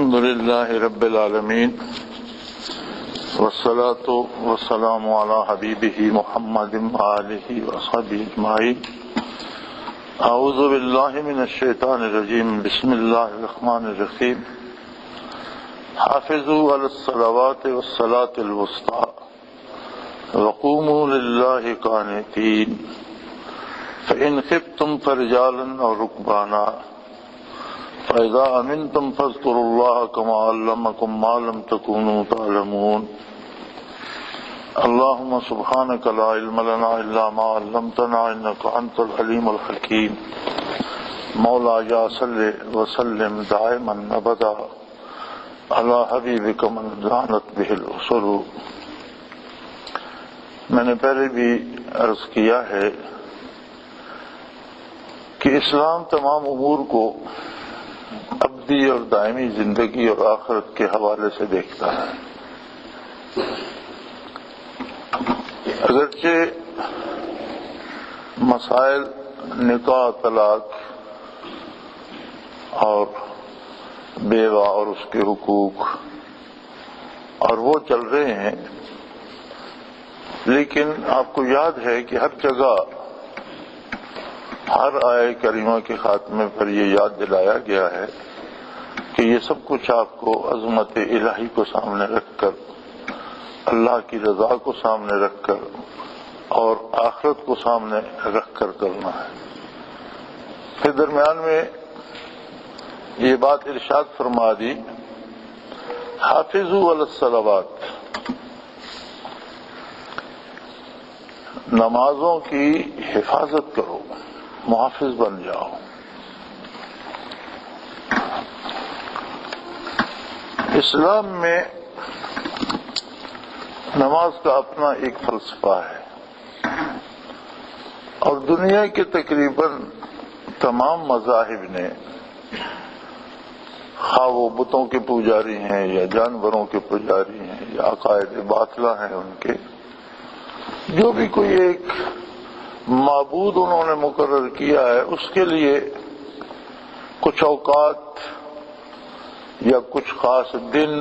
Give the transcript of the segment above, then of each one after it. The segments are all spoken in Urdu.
الحمد للہ رب العالمین والصلاة والسلام علی حبیبہ محمد وآلہ وصحبہ اجمعین. اعوذ باللہ من الشیطان الرجیم. بسم اللہ الرحمن الرحیم. حافظوا علی الصلوات والصلاة الوسطی وقوموا للہ قانتین فإن خفتم فرجالا أو ركبانا فإذا أمنتم فاذكروا الله كما علمكم ما لم تكونوا تعلمون. اللهم سبحانك لا علم لنا إلا ما علمتنا إنك أنت العليم الحكيم. مولاي صل وسلم دائما أبدا على حبيبك من زانت به الأصول. میں نے پہلے بھی عرض کیا ہے کہ اسلام تمام امور کو ابدی اور دائمی زندگی اور آخرت کے حوالے سے دیکھتا ہے. اگرچہ مسائل نکاح، طلاق اور بیوہ اور اس کے حقوق اور وہ چل رہے ہیں، لیکن آپ کو یاد ہے کہ ہر جگہ ہر آیہ کریمہ کے خاتمے پر یہ یاد دلایا گیا ہے کہ یہ سب کچھ آپ کو عظمت الہی کو سامنے رکھ کر، اللہ کی رضا کو سامنے رکھ کر اور آخرت کو سامنے رکھ کر کرنا ہے. پھر درمیان میں یہ بات ارشاد فرما دی، حافظوا علی الصلوات، نمازوں کی حفاظت کرو، محافظ بن جاؤ. اسلام میں نماز کا اپنا ایک فلسفہ ہے اور دنیا کے تقریباً تمام مذاہب نے، خواہ وہ بتوں کے پجاری ہیں یا جانوروں کے پجاری ہیں یا عقائد باطلہ ہیں، ان کے جو بھی کوئی ایک معبود انہوں نے مقرر کیا ہے، اس کے لیے کچھ اوقات یا کچھ خاص دن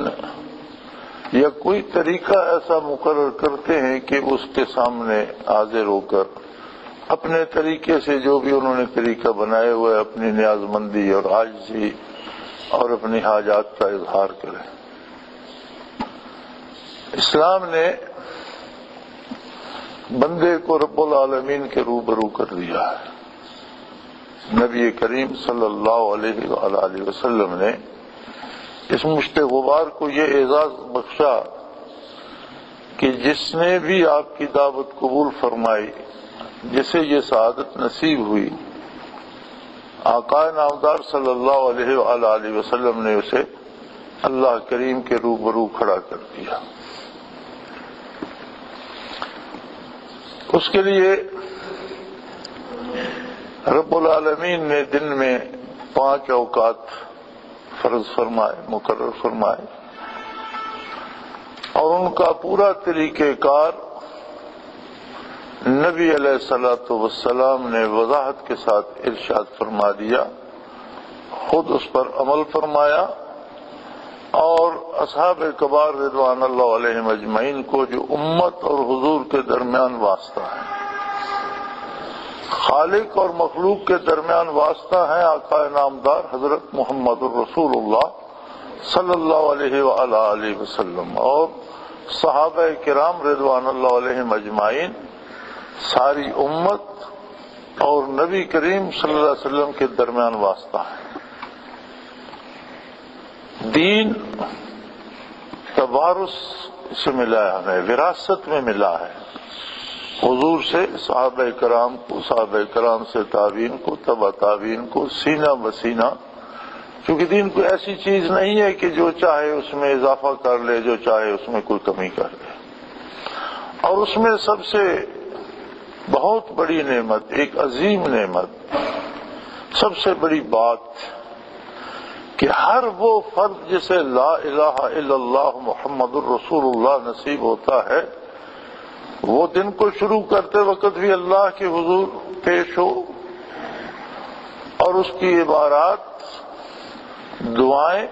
یا کوئی طریقہ ایسا مقرر کرتے ہیں کہ اس کے سامنے حاضر ہو کر اپنے طریقے سے جو بھی انہوں نے طریقہ بنائے ہوئے اپنی نیاز مندی اور عاجزی اور اپنی حاجات کا اظہار کریں. اسلام نے بندے کو رب العالمین کے روبرو کر دیا ہے. نبی کریم صلی اللہ علیہ وآلہ وسلم نے اس مشت غبار کو یہ اعزاز بخشا کہ جس نے بھی آپ کی دعوت قبول فرمائی، جسے یہ سعادت نصیب ہوئی، آقا نامدار صلی اللہ علیہ وآلہ وسلم نے اسے اللہ کریم کے روبرو کھڑا کر دیا. اس کے لیے رب العالمین نے دن میں 5 اوقات فرض فرمائے، مقرر فرمائے، اور ان کا پورا طریقہ کار نبی علیہ الصلوۃ والسلام نے وضاحت کے ساتھ ارشاد فرما دیا، خود اس پر عمل فرمایا، اور اصحاب کبار رضوان اللہ علیہم اجمعین کو جو امت اور حضور کے درمیان واسطہ ہے، خالق اور مخلوق کے درمیان واسطہ ہیں، آقا نامدار حضرت محمد الرسول اللہ صلی اللہ علیہ وآلہ وسلم اور صحابہ کرام رضوان اللہ علیہم اجمعین، ساری امت اور نبی کریم صلی اللہ علیہ وسلم کے درمیان واسطہ ہے. دین توارث سے ملا ہے، ہمیں وراثت میں ملا ہے، حضور سے صحابہ کرام کو، صحابہ کرام سے تابعین کو، تبع تابعین کو، سینہ بسینہ. کیونکہ دین کوئی ایسی چیز نہیں ہے کہ جو چاہے اس میں اضافہ کر لے، جو چاہے اس میں کوئی کمی کر لے. اور اس میں سب سے بہت بڑی نعمت، ایک عظیم نعمت، سب سے بڑی بات کہ ہر وہ فرد جسے لا الہ الا اللہ محمد الرسول اللہ نصیب ہوتا ہے، وہ دن کو شروع کرتے وقت بھی اللہ کے حضور پیش ہو اور اس کی عبارات، دعائیں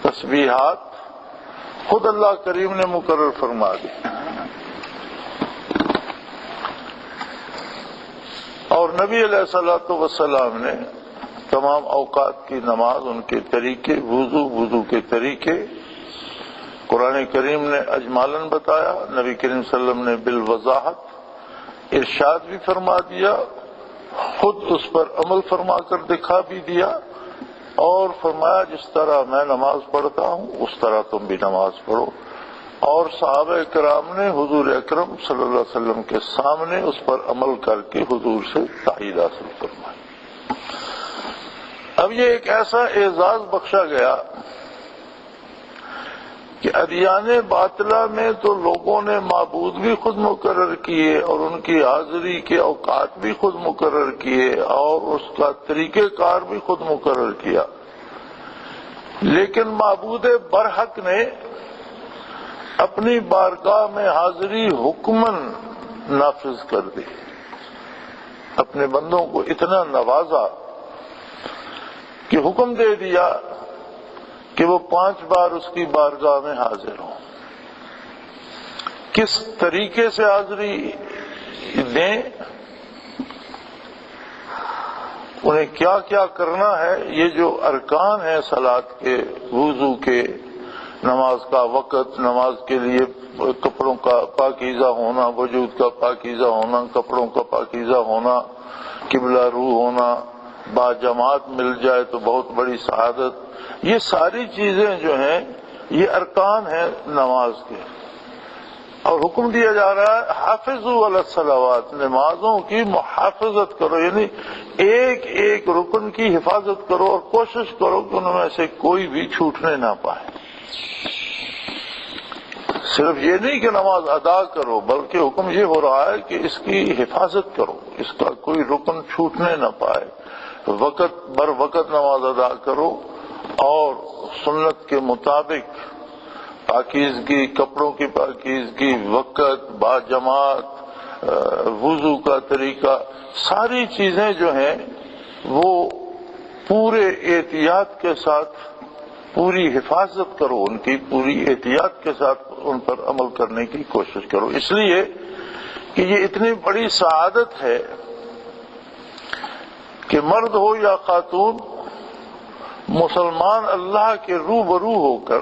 تسبیحات خود اللہ کریم نے مقرر فرما دی، اور نبی علیہ الصلوۃ والسلام نے تمام اوقات کی نماز، ان کے طریقے، وضو کے طریقے قرآن کریم نے اجمالاً بتایا، نبی کریم صلی اللہ علیہ وسلم نے بالوضاحت ارشاد بھی فرما دیا، خود اس پر عمل فرما کر دکھا بھی دیا، اور فرمایا جس طرح میں نماز پڑھتا ہوں اس طرح تم بھی نماز پڑھو، اور صحابہ کرام نے حضور اکرم صلی اللہ علیہ وسلم کے سامنے اس پر عمل کر کے حضور سے تائید حاصل فرمائی۔ اب یہ ایک ایسا اعزاز بخشا گیا کہ ادیان باطلہ میں تو لوگوں نے معبود بھی خود مقرر کیے اور ان کی حاضری کے اوقات بھی خود مقرر کیے اور اس کا طریقہ کار بھی خود مقرر کیا، لیکن معبود برحق نے اپنی بارگاہ میں حاضری حکماً نافذ کر دی، اپنے بندوں کو اتنا نوازا کہ حکم دے دیا کہ وہ 5 بار اس کی بارگاہ میں حاضر ہوں۔ کس طریقے سے حاضری دیں، انہیں کیا کیا کرنا ہے، یہ جو ارکان ہیں صلاۃ کے، وضو کے، نماز کا وقت، نماز کے لیے کپڑوں کا پاکیزہ ہونا، وجود کا پاکیزہ ہونا، کپڑوں کا پاکیزہ ہونا، قبلہ رو ہونا، با جماعت مل جائے تو بہت بڑی سعادت، یہ ساری چیزیں جو ہیں یہ ارکان ہیں نماز کے، اور حکم دیا جا رہا ہے حافظوا علی الصلوات، نمازوں کی محافظت کرو، یعنی ایک ایک رکن کی حفاظت کرو اور کوشش کرو کہ ان میں سے کوئی بھی چھوٹنے نہ پائے۔ صرف یہ نہیں کہ نماز ادا کرو، بلکہ حکم یہ ہو رہا ہے کہ اس کی حفاظت کرو، اس کا کوئی رکن چھوٹنے نہ پائے، وقت بر وقت نماز ادا کرو، اور سنت کے مطابق پاکیزگی، کپڑوں کی پاکیزگی، وقت، با جماعت، وضو کا طریقہ، ساری چیزیں جو ہیں وہ پورے احتیاط کے ساتھ، پوری حفاظت کرو، ان کی پوری احتیاط کے ساتھ ان پر عمل کرنے کی کوشش کرو، اس لیے کہ یہ اتنی بڑی سعادت ہے کہ مرد ہو یا خاتون، مسلمان اللہ کے روبرو ہو کر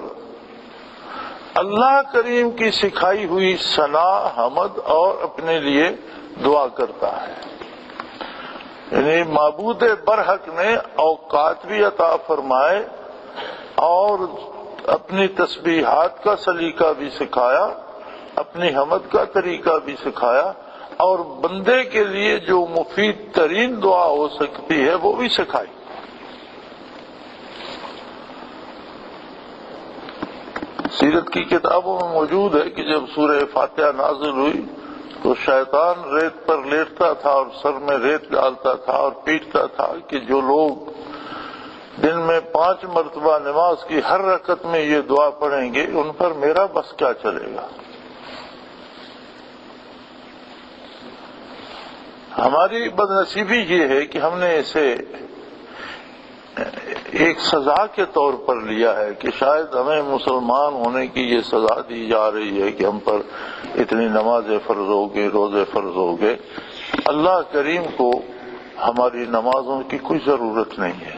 اللہ کریم کی سکھائی ہوئی ثنا، حمد اور اپنے لیے دعا کرتا ہے۔ یعنی معبود برحق نے اوقات بھی عطا فرمائے اور اپنی تسبیحات کا سلیقہ بھی سکھایا، اپنی حمد کا طریقہ بھی سکھایا، اور بندے کے لیے جو مفید ترین دعا ہو سکتی ہے وہ بھی سکھائی۔ سیرت کی کتابوں میں موجود ہے کہ جب سورہ فاتحہ نازل ہوئی تو شیطان ریت پر لیٹتا تھا اور سر میں ریت ڈالتا تھا اور پیٹتا تھا کہ جو لوگ دن میں 5 مرتبہ نماز کی ہر رکعت میں یہ دعا پڑھیں گے ان پر میرا بس کیا چلے گا۔ ہماری بدنصیبی یہ ہے کہ ہم نے اسے ایک سزا کے طور پر لیا ہے کہ شاید ہمیں مسلمان ہونے کی یہ سزا دی جا رہی ہے کہ ہم پر اتنی نمازیں فرض ہو گئے، روزے فرض ہو گئے۔ اللہ کریم کو ہماری نمازوں کی کوئی ضرورت نہیں ہے،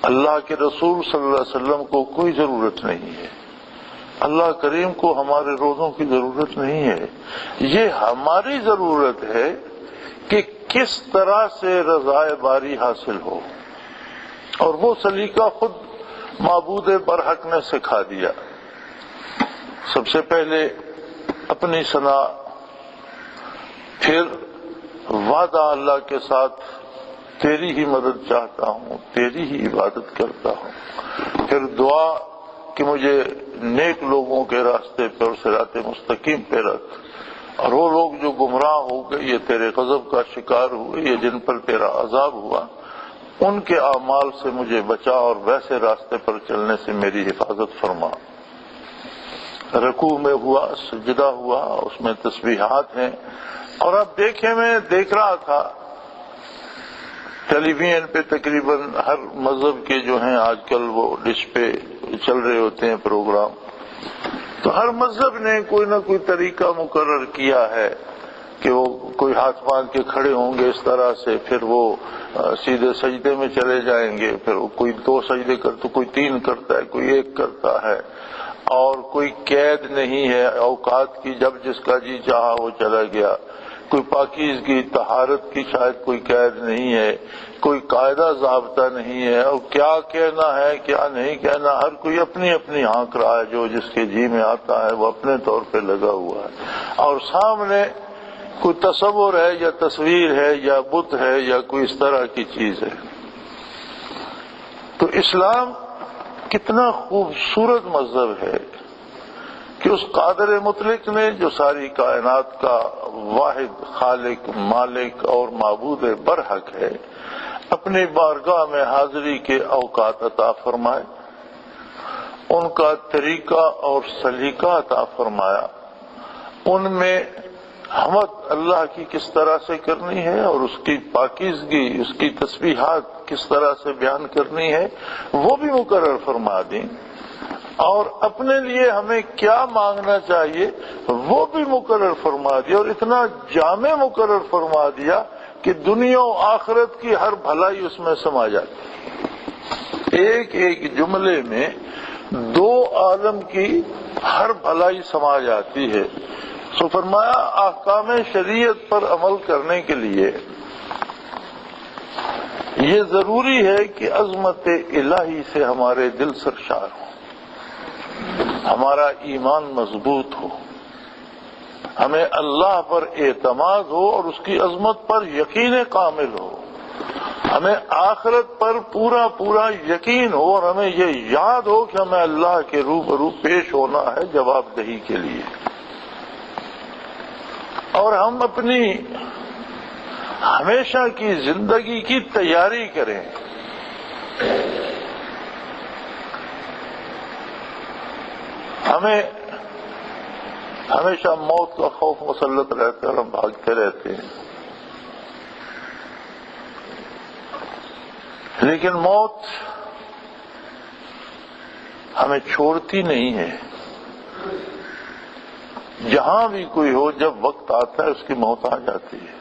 اللہ کے رسول صلی اللہ علیہ وسلم کو کوئی ضرورت نہیں ہے، اللہ کریم کو ہمارے روزوں کی ضرورت نہیں ہے، یہ ہماری ضرورت ہے کہ کس طرح سے رضائے باری حاصل ہو، اور وہ سلیقہ خود معبود برحق نے سکھا دیا۔ سب سے پہلے اپنی ثنا، پھر وعدہ اللہ کے ساتھ تیری ہی مدد چاہتا ہوں، تیری ہی عبادت کرتا ہوں، پھر دعا کہ مجھے نیک لوگوں کے راستے پر صراط مستقیم پہ رکھ، اور وہ لوگ جو گمراہ ہو گئے، یہ تیرے غضب کا شکار ہوئے، یہ جن پر تیرا عذاب ہوا، ان کے اعمال سے مجھے بچا اور ویسے راستے پر چلنے سے میری حفاظت فرما۔ رکوع میں ہوا، سجدہ ہوا، اس میں تسبیحات ہیں، اور اب میں دیکھ رہا تھا ٹیلی ویژن پہ تقریباً ہر مذہب کے جو ہیں آج کل وہ ڈش پہ چل رہے ہوتے ہیں پروگرام، تو ہر مذہب نے کوئی نہ کوئی طریقہ مقرر کیا ہے کہ وہ کوئی ہاتھ باندھ کے کھڑے ہوں گے اس طرح سے، پھر وہ سیدھے سجدے میں چلے جائیں گے، پھر کوئی 2 سجدے کرتا، کوئی 3 کرتا ہے، کوئی 1 کرتا ہے، اور کوئی قید نہیں ہے اوقات کی، جب جس کا جی چاہا وہ چلا گیا، کوئی پاکیزگی طہارت کی شاید کوئی قید نہیں ہے، کوئی قاعدہ ضابطہ نہیں ہے، اور کیا کہنا ہے کیا نہیں کہنا ہر کوئی اپنی اپنی ہانک رہا ہے، جو جس کے جی میں آتا ہے وہ اپنے طور پہ لگا ہوا ہے، اور سامنے کوئی تصور ہے یا تصویر ہے یا بت ہے یا کوئی اس طرح کی چیز ہے۔ تو اسلام کتنا خوبصورت مذہب ہے کہ اس قادر مطلق نے جو ساری کائنات کا واحد خالق، مالک اور معبود برحق ہے، اپنی بارگاہ میں حاضری کے اوقات عطا فرمائے، ان کا طریقہ اور سلیقہ عطا فرمایا، ان میں حمد اللہ کی کس طرح سے کرنی ہے اور اس کی پاکیزگی، اس کی تسبیحات کس طرح سے بیان کرنی ہے وہ بھی مقرر فرما دیں، اور اپنے لیے ہمیں کیا مانگنا چاہیے وہ بھی مقرر فرما دیا، اور اتنا جامع مقرر فرما دیا کہ دنیا و آخرت کی ہر بھلائی اس میں سما جاتی، ایک ایک جملے میں 2 عالم کی ہر بھلائی سما جاتی ہے۔ سو فرمایا احکام شریعت پر عمل کرنے کے لیے یہ ضروری ہے کہ عظمت الہی سے ہمارے دل سرشار ہوں، ہمارا ایمان مضبوط ہو، ہمیں اللہ پر اعتماد ہو اور اس کی عظمت پر یقین کامل ہو، ہمیں آخرت پر پورا پورا یقین ہو، اور ہمیں یہ یاد ہو کہ ہمیں اللہ کے روبرو پیش ہونا ہے جواب دہی کے لیے، اور ہم اپنی ہمیشہ کی زندگی کی تیاری کریں۔ ہمیں ہمیشہ موت کا خوف مسلط رہتا ہے اور ہم بھاگتے رہتے ہیں، لیکن موت ہمیں چھوڑتی نہیں ہے، جہاں بھی کوئی ہو جب وقت آتا ہے اس کی موت آ جاتی ہے،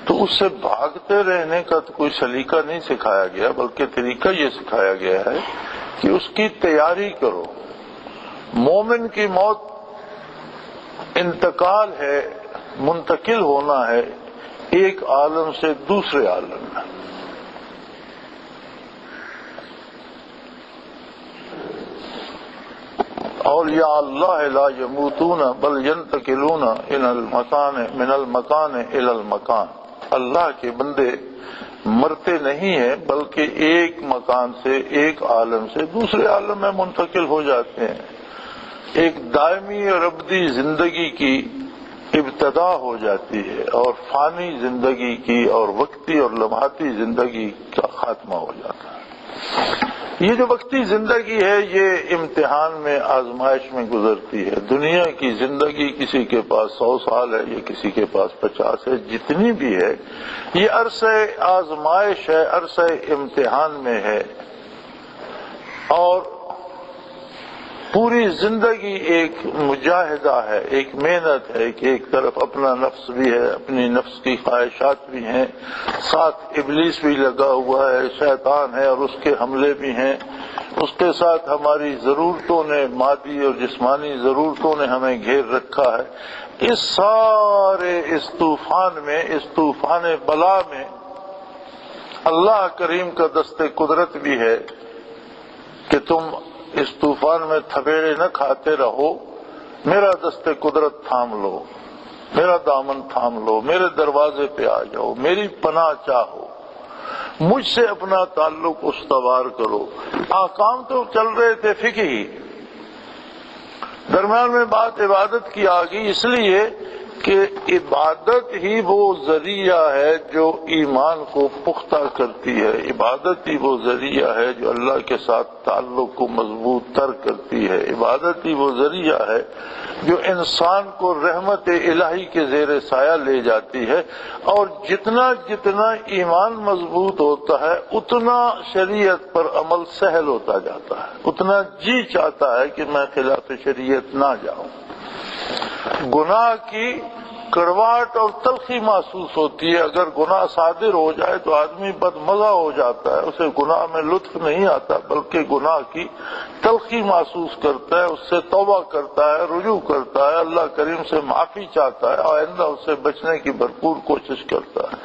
تو اس سے بھاگتے رہنے کا تو کوئی سلیقہ نہیں سکھایا گیا، بلکہ طریقہ یہ سکھایا گیا ہے کہ اس کی تیاری کرو۔ مومن کی موت انتقال ہے، منتقل ہونا ہے ایک عالم سے دوسرے عالم میں، اولیاء اللہ لا یموتون بل ینتقلون من المکان الی المکان، اللہ کے بندے مرتے نہیں ہیں بلکہ ایک مکان سے، ایک عالم سے دوسرے عالم میں منتقل ہو جاتے ہیں، ایک دائمی اور ابدی زندگی کی ابتدا ہو جاتی ہے، اور فانی زندگی کی اور وقتی اور لمحاتی زندگی کا خاتمہ ہو جاتا ہے۔ یہ جو وقتی زندگی ہے یہ امتحان میں، آزمائش میں گزرتی ہے۔ دنیا کی زندگی کسی کے پاس 100 سال ہے یا کسی کے پاس 50 ہے، جتنی بھی ہے یہ عرصہ آزمائش ہے، عرصہ امتحان میں ہے، اور پوری زندگی ایک مجاہدہ ہے، ایک محنت ہے کہ ایک طرف اپنا نفس بھی ہے، اپنی نفس کی خواہشات بھی ہیں، ساتھ ابلیس بھی لگا ہوا ہے، شیطان ہے اور اس کے حملے بھی ہیں، اس کے ساتھ ہماری ضرورتوں نے، مادی اور جسمانی ضرورتوں نے ہمیں گھیر رکھا ہے۔ اس سارے اس طوفان میں، اس طوفان بلا میں اللہ کریم کا دست قدرت بھی ہے کہ تم اس طوفان میں تھپیڑے نہ کھاتے رہو، میرا دست قدرت تھام لو، میرا دامن تھام لو، میرے دروازے پہ آ جاؤ، میری پناہ چاہو، مجھ سے اپنا تعلق استوار کرو۔ احکام تو چل رہے تھے فقہی، درمیان میں بات عبادت کی آ گئی، اس لیے کہ عبادت ہی وہ ذریعہ ہے جو ایمان کو پختہ کرتی ہے، عبادت ہی وہ ذریعہ ہے جو اللہ کے ساتھ تعلق کو مضبوط تر کرتی ہے، عبادت ہی وہ ذریعہ ہے جو انسان کو رحمت الہی کے زیر سایہ لے جاتی ہے، اور جتنا جتنا ایمان مضبوط ہوتا ہے اتنا شریعت پر عمل سہل ہوتا جاتا ہے، اتنا جی چاہتا ہے کہ میں خلاف شریعت نہ جاؤں۔ گناہ کی کڑواہٹ اور تلخی محسوس ہوتی ہے، اگر گناہ صادر ہو جائے تو آدمی بد مزہ ہو جاتا ہے، اسے گناہ میں لطف نہیں آتا بلکہ گناہ کی تلخی محسوس کرتا ہے، اس سے توبہ کرتا ہے، رجوع کرتا ہے، اللہ کریم سے معافی چاہتا ہے، آئندہ اس سے بچنے کی بھرپور کوشش کرتا ہے،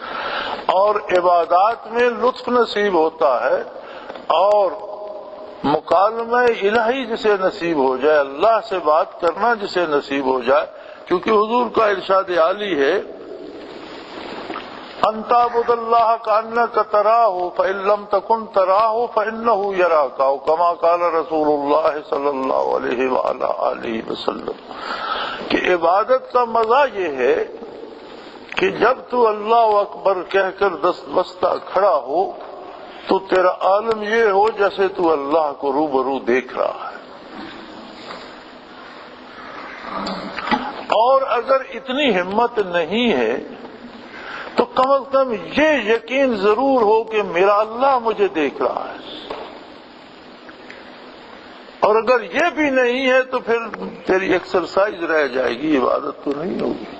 اور عبادات میں لطف نصیب ہوتا ہے، اور مکالمہ الہی جسے نصیب ہو جائے، اللہ سے بات کرنا جسے نصیب ہو جائے، کیونکہ حضور کا ارشاد عالی ہے ان تعبد اللہ کأنک تراہ فإن لم تکن تراہ فإنہ یراک، او کما قال رسول اللہ صلی اللہ علیہ وآلہ آلہ وسلم، کہ عبادت کا مزہ یہ ہے کہ جب تو اللہ اکبر کہہ کر دست بستہ کھڑا ہو تو تیرا عالم یہ ہو جیسے تو اللہ کو روبرو دیکھ رہا ہے، اور اگر اتنی ہمت نہیں ہے تو کم از کم یہ یقین ضرور ہو کہ میرا اللہ مجھے دیکھ رہا ہے، اور اگر یہ بھی نہیں ہے تو پھر تیری ایکسرسائز رہ جائے گی، عبادت تو نہیں ہوگی۔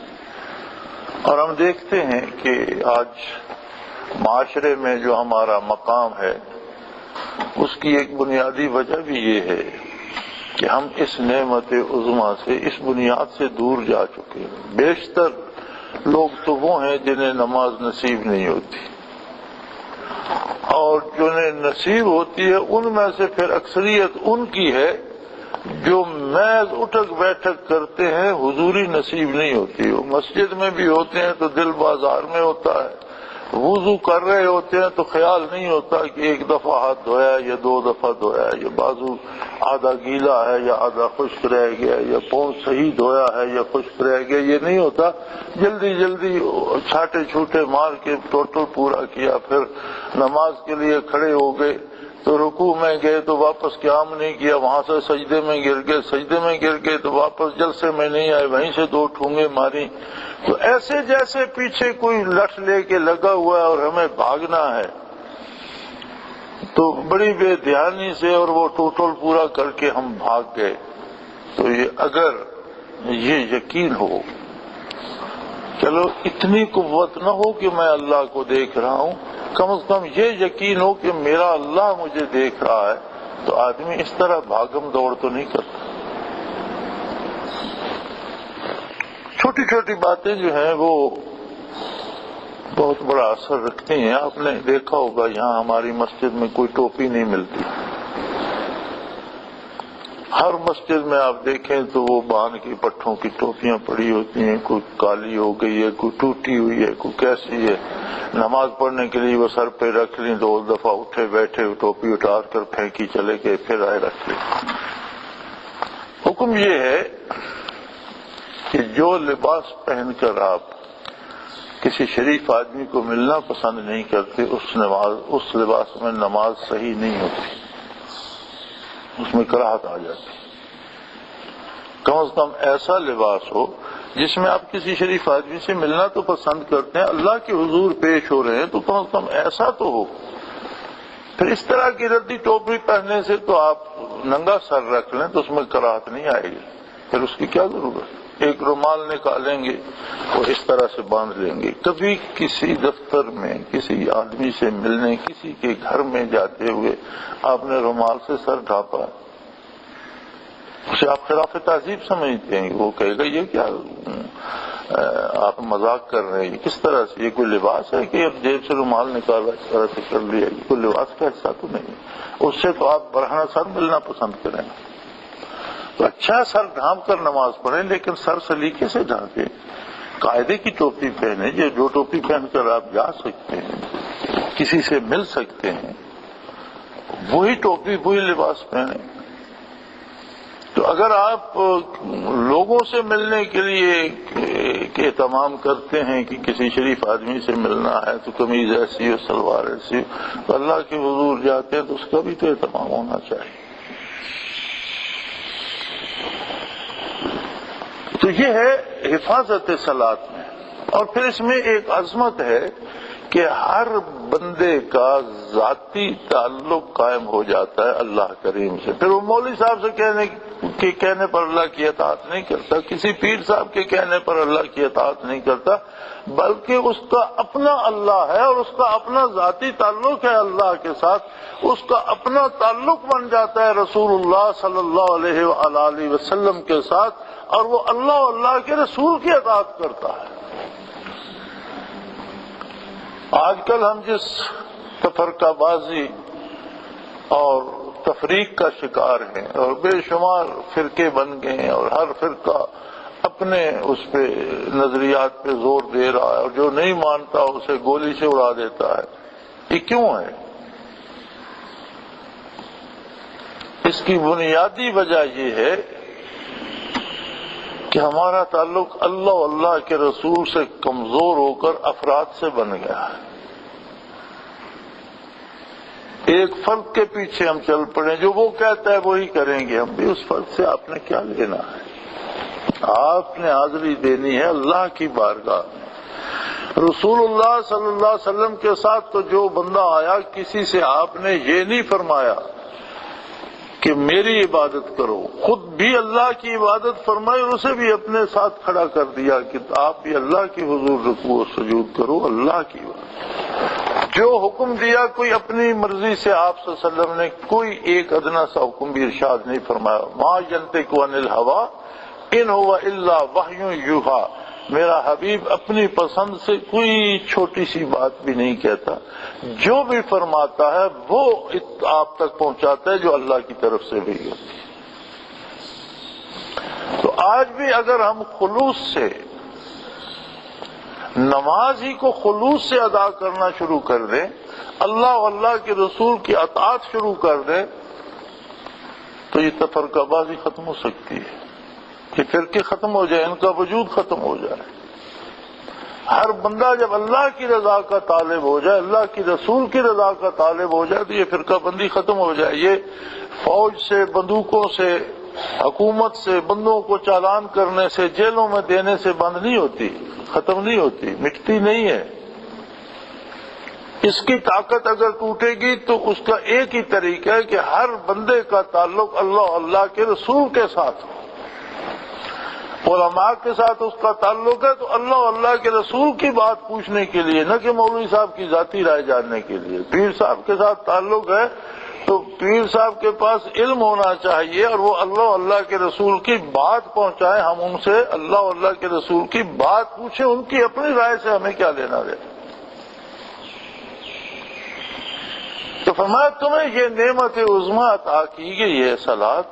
اور ہم دیکھتے ہیں کہ آج معاشرے میں جو ہمارا مقام ہے اس کی ایک بنیادی وجہ بھی یہ ہے کہ ہم اس نعمت عظمیٰ سے، اس بنیاد سے دور جا چکے ہیں۔ بیشتر لوگ تو وہ ہیں جنہیں نماز نصیب نہیں ہوتی، اور جنہیں نصیب ہوتی ہے ان میں سے پھر اکثریت ان کی ہے جو محض اٹھک بیٹھک کرتے ہیں، حضوری نصیب نہیں ہوتی۔ وہ مسجد میں بھی ہوتے ہیں تو دل بازار میں ہوتا ہے، وضو کر رہے ہوتے ہیں تو خیال نہیں ہوتا کہ ایک دفعہ ہاتھ دھویا یا 2 دفعہ دھویا، یا بازو آدھا گیلا ہے یا آدھا خشک رہ گیا، یا پاؤں صحیح دھویا ہے یا خشک رہ گیا، یہ نہیں ہوتا، جلدی جلدی چھاٹے چھوٹے مار کے ٹوٹل پورا کیا، پھر نماز کے لیے کھڑے ہو گئے تو رکوع میں گئے تو واپس قیام نہیں کیا، وہاں سے سجدے میں گر گئے، سجدے میں گر گئے تو واپس جلسے میں نہیں آئے، وہیں سے 2 ٹھونگے ماری، تو ایسے جیسے پیچھے کوئی لٹھ لے کے لگا ہوا ہے اور ہمیں بھاگنا ہے، تو بڑی بے دھیانی سے اور وہ ٹوٹل پورا کر کے ہم بھاگ گئے۔ تو یہ اگر یہ یقین ہو، چلو اتنی قوت نہ ہو کہ میں اللہ کو دیکھ رہا ہوں، کم از کم یہ یقین ہو کہ میرا اللہ مجھے دیکھ رہا ہے، تو آدمی اس طرح بھاگم دوڑ تو نہیں کرتا۔ چھوٹی چھوٹی باتیں جو ہیں وہ بہت بڑا اثر رکھتی ہیں۔ آپ نے دیکھا ہوگا یہاں ہماری مسجد میں کوئی ٹوپی نہیں ملتی، ہر مسجد میں آپ دیکھیں تو وہ بان کی پٹھوں کی ٹوپیاں پڑی ہوتی ہیں، کوئی کالی ہو گئی ہے، کوئی ٹوٹی ہوئی ہے، کوئی کیسی ہے، نماز پڑھنے کے لیے وہ سر پہ رکھ لیں، 2 دفعہ اٹھے بیٹھے ٹوپی اٹھا کر پھینکی چلے گئے، پھر آئے رکھ لیں۔ حکم یہ ہے کہ جو لباس پہن کر آپ کسی شریف آدمی کو ملنا پسند نہیں کرتے، اس لباس میں نماز صحیح نہیں ہوتی، اس میں کراہت آ جاتی۔ کم از کم ایسا لباس ہو جس میں آپ کسی شریف آدمی سے ملنا تو پسند کرتے ہیں، اللہ کے حضور پیش ہو رہے ہیں، تو کم از کم ایسا تو ہو۔ پھر اس طرح کی ردی ٹوپی پہننے سے تو آپ ننگا سر رکھ لیں تو اس میں کراہت نہیں آئے گی، پھر اس کی کیا ضرورت؟ ایک رومال نکالیں گے اور اس طرح سے باندھ لیں گے۔ کبھی کسی دفتر میں کسی آدمی سے ملنے، کسی کے گھر میں جاتے ہوئے آپ نے رومال سے سر ڈھانپا، اسے آپ خلاف تہذیب سمجھتے ہیں، وہ کہے گا یہ کیا آپ مذاق کر رہے ہیں، کس طرح سے، یہ کوئی لباس ہے کہ اب جیب سے رومال نکالا اس طرح سے کر لیا، یہ کوئی لباس کا حصہ تو نہیں۔ اس سے تو آپ برہنہ سر ملنا پسند کریں، تو اچھا سر ڈھانپ کر نماز پڑھیں، لیکن سر سلیقے سے ڈھانپیں، قاعدے کی ٹوپی پہنے، جو ٹوپی پہن کر آپ جا سکتے ہیں، کسی سے مل سکتے ہیں، وہی ٹوپی وہی لباس پہنے۔ تو اگر آپ لوگوں سے ملنے کے لیے اہتمام کرتے ہیں کہ کسی شریف آدمی سے ملنا ہے تو قمیض ایسی ہو سلوار ایسی ہو، تو اللہ کے حضور جاتے ہیں تو اس کا بھی تو اہتمام ہونا چاہیے۔ تو یہ ہے حفاظت صلاۃ میں۔ اور پھر اس میں ایک عظمت ہے کہ ہر بندے کا ذاتی تعلق قائم ہو جاتا ہے اللہ کریم سے۔ پھر وہ مولوی صاحب سے کہنے پر اللہ کی اطاعت نہیں کرتا، کسی پیر صاحب کے کہنے پر اللہ کی اطاعت نہیں کرتا، بلکہ اس کا اپنا اللہ ہے اور اس کا اپنا ذاتی تعلق ہے اللہ کے ساتھ، اس کا اپنا تعلق بن جاتا ہے رسول اللہ صلی اللہ علیہ وآلہ وسلم کے ساتھ، اور وہ اللہ کے رسول کی اطاعت کرتا ہے۔ آج کل ہم جس تفرقہ بازی اور تفریق کا شکار ہیں اور بے شمار فرقے بن گئے ہیں اور ہر فرقہ اپنے اس پہ نظریات پہ زور دے رہا ہے اور جو نہیں مانتا اسے گولی سے اڑا دیتا ہے، یہ کیوں ہے؟ اس کی بنیادی وجہ یہ ہے کہ ہمارا تعلق اللہ کے رسول سے کمزور ہو کر افراد سے بن گیا ہے۔ ایک فرد کے پیچھے ہم چل پڑے، جو وہ کہتا ہے وہی کریں گے ہم بھی۔ اس فرد سے آپ نے کیا لینا ہے؟ آپ نے حاضری دینی ہے اللہ کی بارگاہ میں۔ رسول اللہ صلی اللہ علیہ وسلم کے ساتھ تو جو بندہ آیا، کسی سے آپ نے یہ نہیں فرمایا کہ میری عبادت کرو، خود بھی اللہ کی عبادت فرمائی اور اسے بھی اپنے ساتھ کھڑا کر دیا کہ آپ بھی اللہ کی حضور رکوع و سجود کرو، اللہ کی عبادت۔ جو حکم دیا کوئی اپنی مرضی سے آپ صلی اللہ علیہ وسلم نے کوئی ایک ادنا سا حکم بھی ارشاد نہیں فرمایا۔ ما ینطق عن الہویٰ ان هو الا وحی یوحیٰ، میرا حبیب اپنی پسند سے کوئی چھوٹی سی بات بھی نہیں کہتا، جو بھی فرماتا ہے وہ آپ تک پہنچاتا ہے جو اللہ کی طرف سے بھی ہوتی ہے۔ تو آج بھی اگر ہم خلوص سے نماز ہی کو خلوص سے ادا کرنا شروع کر دیں، اللہ کے رسول کی اطاعت شروع کر دیں، تو یہ تفرقہ بازی ختم ہو سکتی ہے، کہ فرقے ختم ہو جائے، ان کا وجود ختم ہو جائے۔ ہر بندہ جب اللہ کی رضا کا طالب ہو جائے، اللہ کی رسول کی رضا کا طالب ہو جائے، تو یہ فرقہ بندی ختم ہو جائے۔ یہ فوج سے، بندوقوں سے، حکومت سے، بندوں کو چالان کرنے سے، جیلوں میں دینے سے بند نہیں ہوتی، ختم نہیں ہوتی، مٹتی نہیں ہے۔ اس کی طاقت اگر ٹوٹے گی تو اس کا ایک ہی طریقہ ہے کہ ہر بندے کا تعلق اللہ کے رسول کے ساتھ ہو۔ علماء کے ساتھ اس کا تعلق ہے تو اللہ کے رسول کی بات پوچھنے کے لیے، نہ کہ مولوی صاحب کی ذاتی رائے جاننے کے لیے۔ پیر صاحب کے ساتھ تعلق ہے تو پیر صاحب کے پاس علم ہونا چاہیے اور وہ اللہ کے رسول کی بات پہنچائے، ہم ان سے اللہ کے رسول کی بات پوچھیں، ان کی اپنی رائے سے ہمیں کیا لینا دینا۔ تو فرمایا تمہیں یہ نعمت عظمیٰ عطا کی گئی ہے صلاۃ،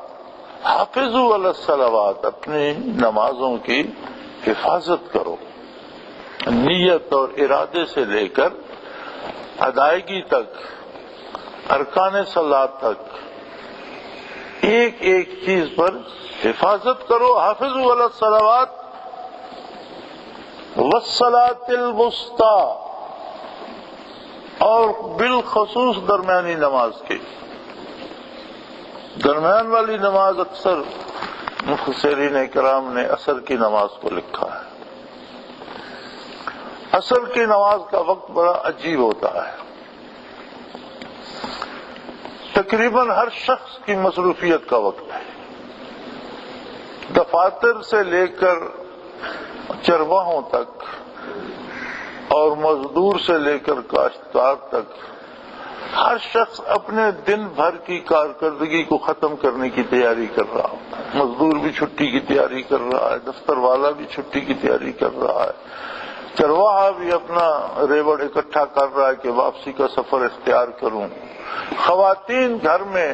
حافظوا علی الصلوات، اپنی نمازوں کی حفاظت کرو، نیت اور ارادے سے لے کر ادائیگی تک، ارکان صلاۃ تک، ایک ایک چیز پر حفاظت کرو۔ حافظوا علی الصلوات والصلاۃ الوسطیٰ، اور بالخصوص درمیانی نماز کی۔ درمیان والی نماز اکثر مفسرین کرام نے عصر کی نماز کو لکھا ہے۔ عصر کی نماز کا وقت بڑا عجیب ہوتا ہے، تقریباً ہر شخص کی مصروفیت کا وقت ہے، دفاتر سے لے کر چرواہوں تک اور مزدور سے لے کر کاشتکار تک، ہر شخص اپنے دن بھر کی کارکردگی کو ختم کرنے کی تیاری کر رہا ہوتا ہے۔ مزدور بھی چھٹی کی تیاری کر رہا ہے، دفتر والا بھی چھٹی کی تیاری کر رہا ہے، چرواہا بھی اپنا ریوڑ اکٹھا کر رہا ہے کہ واپسی کا سفر اختیار کروں۔ خواتین گھر میں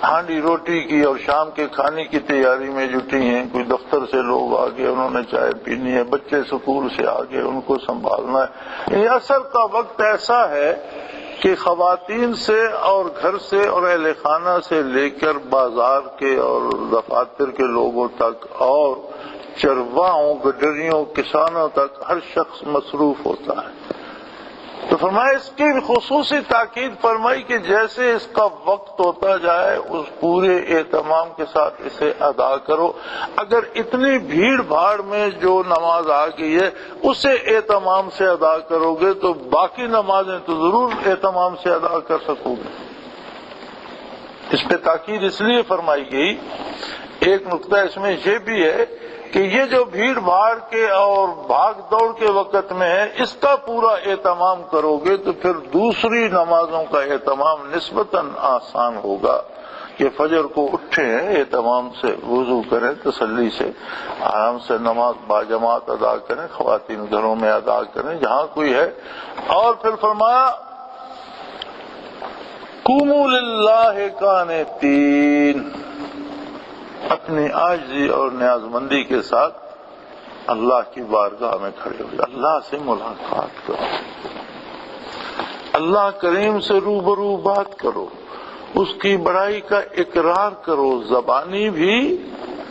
ہانڈی روٹی کی اور شام کے کھانے کی تیاری میں جٹی ہیں، کوئی دفتر سے لوگ آگے انہوں نے چائے پینی ہے، بچے سکول سے آگے ان کو سنبھالنا ہے۔ یہ عصر کا وقت ایسا ہے کہ خواتین سے اور گھر سے اور اہل خانہ سے لے کر بازار کے اور دفاتر کے لوگوں تک اور چرواہوں گڈریوں کسانوں تک ہر شخص مصروف ہوتا ہے۔ تو فرمایا اس کی خصوصی تاکید فرمائی کہ جیسے اس کا وقت ہوتا جائے اس پورے اہتمام کے ساتھ اسے ادا کرو۔ اگر اتنی بھیڑ بھاڑ میں جو نماز آ گئی ہے اسے اہتمام سے ادا کرو گے تو باقی نمازیں تو ضرور اہتمام سے ادا کر سکو گے۔ اس پہ تاکید اس لیے فرمائی گئی۔ ایک نقطہ اس میں یہ بھی ہے کہ یہ جو بھیڑ بھاڑ کے اور بھاگ دوڑ کے وقت میں ہے اس کا پورا اہتمام کرو گے تو پھر دوسری نمازوں کا اہتمام نسبتاً آسان ہوگا کہ فجر کو اٹھیں اہتمام سے وضو کریں تسلی سے آرام سے نماز باجماعت ادا کریں، خواتین گھروں میں ادا کریں جہاں کوئی ہے۔ اور پھر فرمایا قوموا للہ قانتین، اپنی عاجزی اور نیاز مندی کے ساتھ اللہ کی بارگاہ میں کھڑے ہو جائے، اللہ سے ملاقات کرو، اللہ کریم سے روبرو بات کرو، اس کی بڑائی کا اقرار کرو، زبانی بھی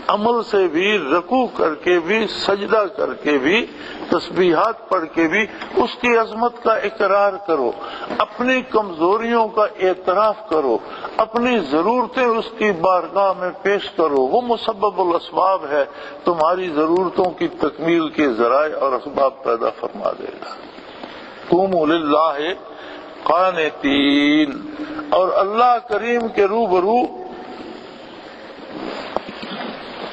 عمل سے بھی، رکوع کر کے بھی، سجدہ کر کے بھی، تسبیحات پڑھ کے بھی اس کی عظمت کا اقرار کرو، اپنی کمزوریوں کا اعتراف کرو، اپنی ضرورتیں اس کی بارگاہ میں پیش کرو۔ وہ مسبب الاسباب ہے، تمہاری ضرورتوں کی تکمیل کے ذرائع اور اسباب پیدا فرما دے گا۔ قوموا للہ قانتین، اور اللہ کریم کے روبرو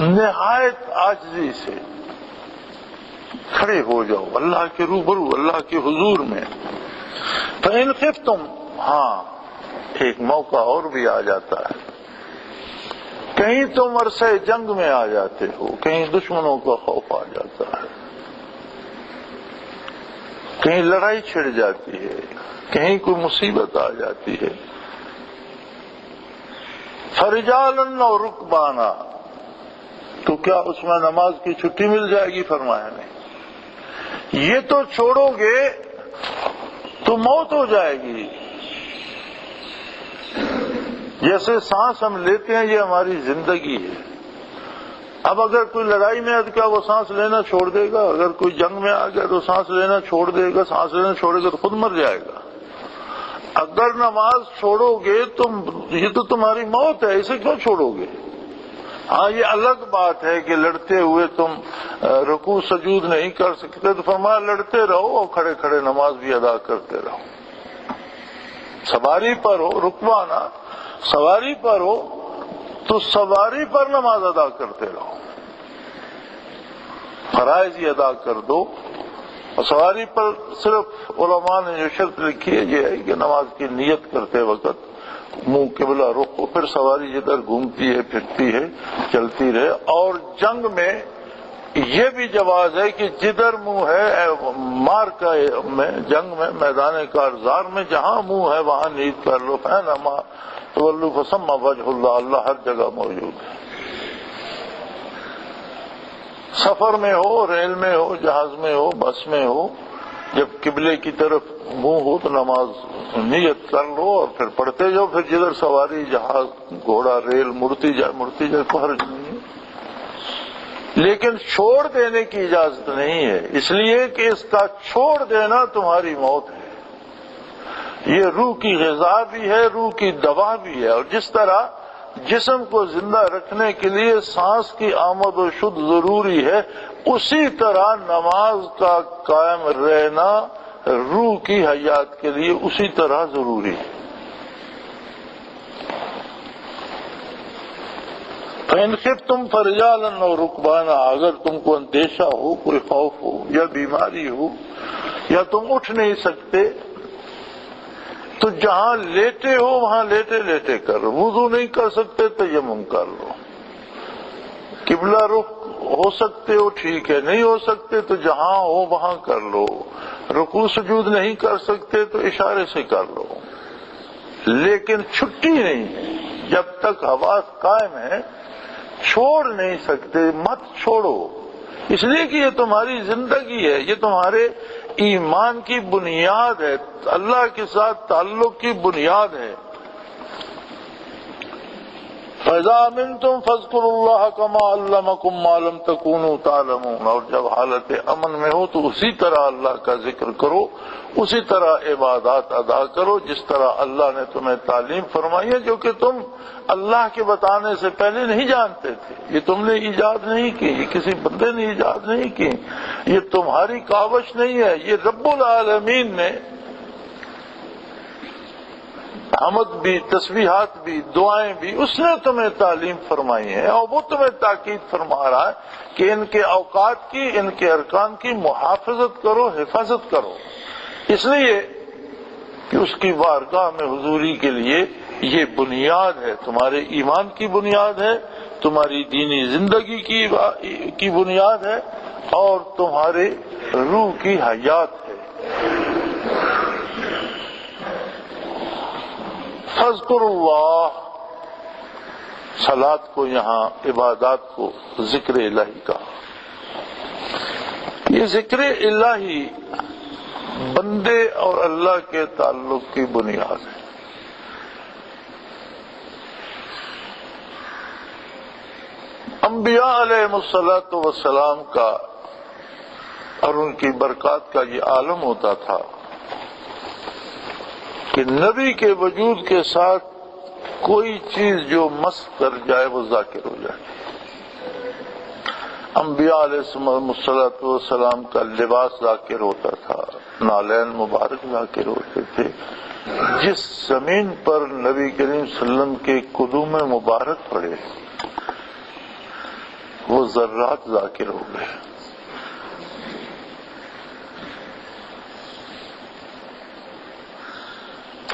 نہایت عاجزی سے کھڑے ہو جاؤ، اللہ کے روبرو، اللہ کے حضور میں۔ فَإِنْ خِفْتُمْ، ہاں ایک موقع اور بھی آ جاتا ہے، کہیں تم عرصہ جنگ میں آ جاتے ہو، کہیں دشمنوں کا خوف آ جاتا ہے، کہیں لڑائی چھڑ جاتی ہے، کہیں کوئی مصیبت آ جاتی ہے۔ فَرِجَالًا أَوْ رُكْبَانًا، تو کیا اس میں نماز کی چھٹی مل جائے گی؟ فرمایا نہیں، یہ تو چھوڑو گے تو موت ہو جائے گی۔ جیسے سانس ہم لیتے ہیں یہ ہماری زندگی ہے، اب اگر کوئی لڑائی میں ہے تو کیا وہ سانس لینا چھوڑ دے گا؟ اگر کوئی جنگ میں آ گیا تو سانس لینا چھوڑ دے گا؟ سانس لینا چھوڑے گا تو خود مر جائے گا۔ اگر نماز چھوڑو گے تو یہ تو تمہاری موت ہے، اسے کیوں چھوڑو گے؟ ہاں یہ الگ بات ہے کہ لڑتے ہوئے تم رکوع سجود نہیں کر سکتے تو فرمایا لڑتے رہو اور کھڑے کھڑے نماز بھی ادا کرتے رہو۔ سواری پر ہو، رکوانا سواری پر ہو تو سواری پر نماز ادا کرتے رہو، فرائض ہی ادا کر دو۔ اور سواری پر صرف علماء نے جو شرط لکھی ہے یہ ہے کہ نماز کی نیت کرتے وقت منہ قبلہ رخ ہو، پھر سواری جدھر گھومتی ہے پھرتی ہے چلتی رہے۔ اور جنگ میں یہ بھی جواز ہے کہ جدھر منہ ہے مارکا میں، جنگ میں، میدان کارزار میں جہاں منہ ہے وہاں نیت کر لو، فینما تولوا فثم وجہ اللہ، اللہ ہر جگہ موجود ہے۔ سفر میں ہو، ریل میں ہو، جہاز میں ہو، بس میں ہو، جب قبلے کی طرف منہ ہو تو نماز نیت کر لو اور پھر پڑھتے جاؤ، پھر جدھر سواری جہاز گھوڑا ریل مڑتی جائے تو حرج نہیں ہے۔ لیکن چھوڑ دینے کی اجازت نہیں ہے، اس لیے کہ اس کا چھوڑ دینا تمہاری موت ہے۔ یہ روح کی غذا بھی ہے، روح کی دوا بھی ہے، اور جس طرح جسم کو زندہ رکھنے کے لیے سانس کی آمد و شد ضروری ہے، اسی طرح نماز کا قائم رہنا روح کی حیات کے لیے اسی طرح ضروری ہے۔ فَإِنْ خِفْتُمْ فَرِجَالًا أَوْ رُكْبَانًا، اگر تم کو اندیشہ ہو، کوئی خوف ہو یا بیماری ہو یا تم اٹھ نہیں سکتے تو جہاں لیٹے ہو وہاں لیٹے لیٹے کر لو، وضو نہیں کر سکتے تیمم کر لو، قبلہ رخ ہو سکتے ہو ٹھیک ہے، نہیں ہو سکتے تو جہاں ہو وہاں کر لو، رکوع سجود نہیں کر سکتے تو اشارے سے کر لو، لیکن چھٹی نہیں ہے، جب تک حواس قائم ہے چھوڑ نہیں سکتے، مت چھوڑو، اس لیے کہ یہ تمہاری زندگی ہے، یہ تمہارے ایمان کی بنیاد ہے، اللہ کے ساتھ تعلق کی بنیاد ہے۔ فَإِذَا أَمِنْتُمْ فَاذْكُرُوا اللَّهَ كَمَا عَلَّمَكُم مَّا لَمْ تَكُونُوا تَعْلَمُونَ، اور جب حالت امن میں ہو تو اسی طرح اللہ کا ذکر کرو، اسی طرح عبادات ادا کرو جس طرح اللہ نے تمہیں تعلیم فرمائی ہے، جو کہ تم اللہ کے بتانے سے پہلے نہیں جانتے تھے۔ یہ تم نے ایجاد نہیں کی، یہ کسی بندے نے ایجاد نہیں کی، یہ تمہاری کاوش نہیں ہے، یہ رب العالمین نے حمد بھی، تسبیحات بھی، دعائیں بھی اس نے تمہیں تعلیم فرمائی ہے، اور وہ تمہیں تاکید فرما رہا ہے کہ ان کے اوقات کی، ان کے ارکان کی محافظت کرو، حفاظت کرو، اس لیے کہ اس کی بارگاہ میں حضوری کے لیے یہ بنیاد ہے، تمہارے ایمان کی بنیاد ہے، تمہاری دینی زندگی کی بنیاد ہے، اور تمہارے روح کی حیات ہے۔ فاذکر اللہ، صلاۃ کو یہاں عبادات کو ذکر الہی کا، یہ ذکر الہی بندے اور اللہ کے تعلق کی بنیاد ہے۔ انبیاء علیہ الصلوۃ والسلام کا اور ان کی برکات کا یہ عالم ہوتا تھا کہ نبی کے وجود کے ساتھ کوئی چیز جو مس کر جائے وہ ذاکر ہو جائے۔ انبیاء علیہ الصلوۃ والسلام کا لباس ذاکر ہوتا تھا، نالین مبارک ذاکر ہوتے تھے۔ جس زمین پر نبی کریم صلی اللہ علیہ وسلم کے قدوم مبارک پڑے وہ ذرات ذاکر ہو گئے۔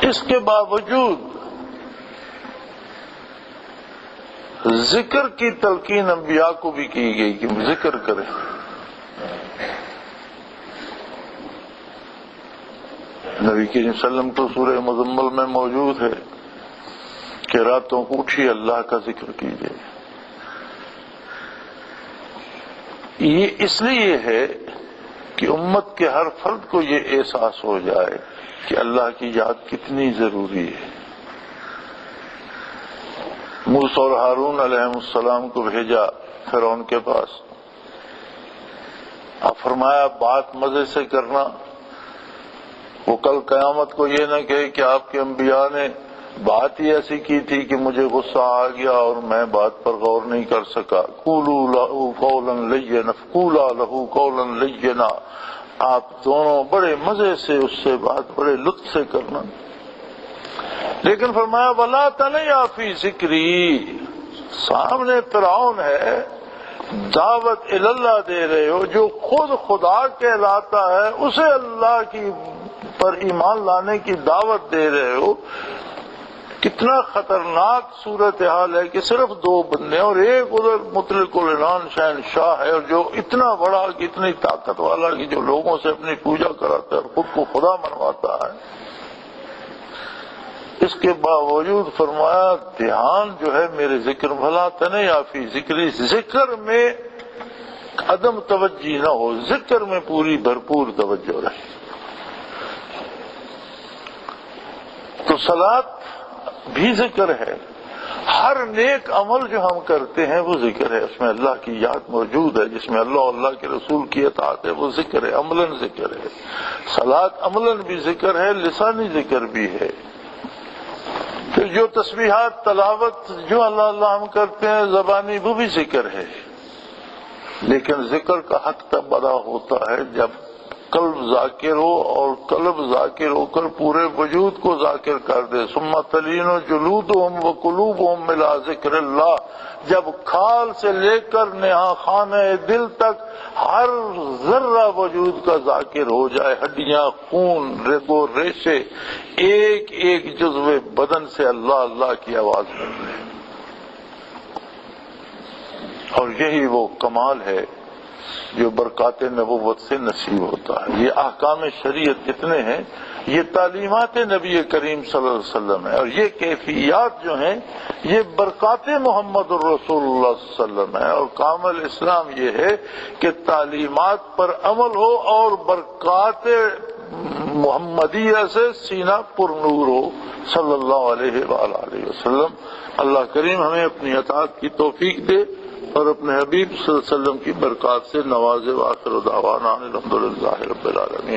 اس کے باوجود ذکر کی تلقین انبیاء کو بھی کی گئی کہ ذکر کریں۔ نبی کریم صلی اللہ علیہ وسلم تو سورہ مزمل میں موجود ہے کہ راتوں کو اٹھی اللہ کا ذکر کیجیے۔ یہ اس لیے ہے کہ امت کے ہر فرد کو یہ احساس ہو جائے کہ اللہ کی یاد کتنی ضروری ہے۔ موسیٰ اور ہارون علیہ السلام کو بھیجا فرعون کے پاس، اب فرمایا بات مزے سے کرنا، وہ کل قیامت کو یہ نہ کہے کہ آپ کے انبیاء نے بات ہی ایسی کی تھی کہ مجھے غصہ آ گیا اور میں بات پر غور نہیں کر سکا۔ قولوا لہ قولا لینا، قولا لہ قولا لینا، آپ دونوں بڑے مزے سے اس سے بات بڑے لطف سے کرنا۔ لیکن فرمایا ولا تنیا فی ذکری، سامنے فرعون ہے، دعوت اللہ دے رہے ہو، جو خود خدا کہلاتا ہے اسے اللہ کی پر ایمان لانے کی دعوت دے رہے ہو۔ کتنا خطرناک صورتحال ہے کہ صرف دو بندے اور ایک ادھر مطلق العنان شہنشاہ ہے، اور جو اتنا بڑا کہ اتنی طاقت والا کہ جو لوگوں سے اپنی پوجا کراتا ہے اور خود کو خدا منواتا ہے۔ اس کے باوجود فرمایا دھیان جو ہے میرے ذکر بھلا تنیا فی ذکری، ذکر میں عدم توجہ نہ ہو، ذکر میں پوری بھرپور توجہ رہے۔ تو صلاۃ بھی ذکر ہے، ہر نیک عمل جو ہم کرتے ہیں وہ ذکر ہے، اس میں اللہ کی یاد موجود ہے، جس میں اللہ اور اللہ کے رسول کی اطاعت ہے وہ ذکر ہے، عملاً ذکر ہے۔ صلاۃ عملاً بھی ذکر ہے، لسانی ذکر بھی ہے۔ پھر جو تسبیحات تلاوت جو اللہ اللہ ہم کرتے ہیں زبانی وہ بھی ذکر ہے، لیکن ذکر کا حق تب ادا ہوتا ہے جب قلب ذاکر ہو، اور قلب ذاکر ہو کر پورے وجود کو ذاکر کر دے۔ ثم تلین جلودہم وقلوبہم الی ذکر اللہ، جب کھال سے لے کر نہا خانہ دل تک ہر ذرہ وجود کا ذاکر ہو جائے، ہڈیاں، خون، رگ و ریشے، ایک ایک جزو بدن سے اللہ اللہ کی آواز نکلے، اور یہی وہ کمال ہے جو برکات نبوت سے نصیب ہوتا ہے۔ یہ احکام شریعت جتنے ہیں یہ تعلیمات نبی کریم صلی اللہ علیہ وسلم ہے، اور یہ کیفیات جو ہیں یہ برکات محمد الرسول اللہ صلی اللہ علیہ وسلم ہے، اور کامل اسلام یہ ہے کہ تعلیمات پر عمل ہو اور برکات محمدیہ سے سینہ پر نور ہو صلی اللہ علیہ وآلہ وسلم۔ اللہ کریم ہمیں اپنی اطاعت کی توفیق دے اور اپنے حبیب صلی اللہ علیہ وسلم کی برکات سے نوازے۔ وآخر دعوانا الحمدللہ رب العالمین۔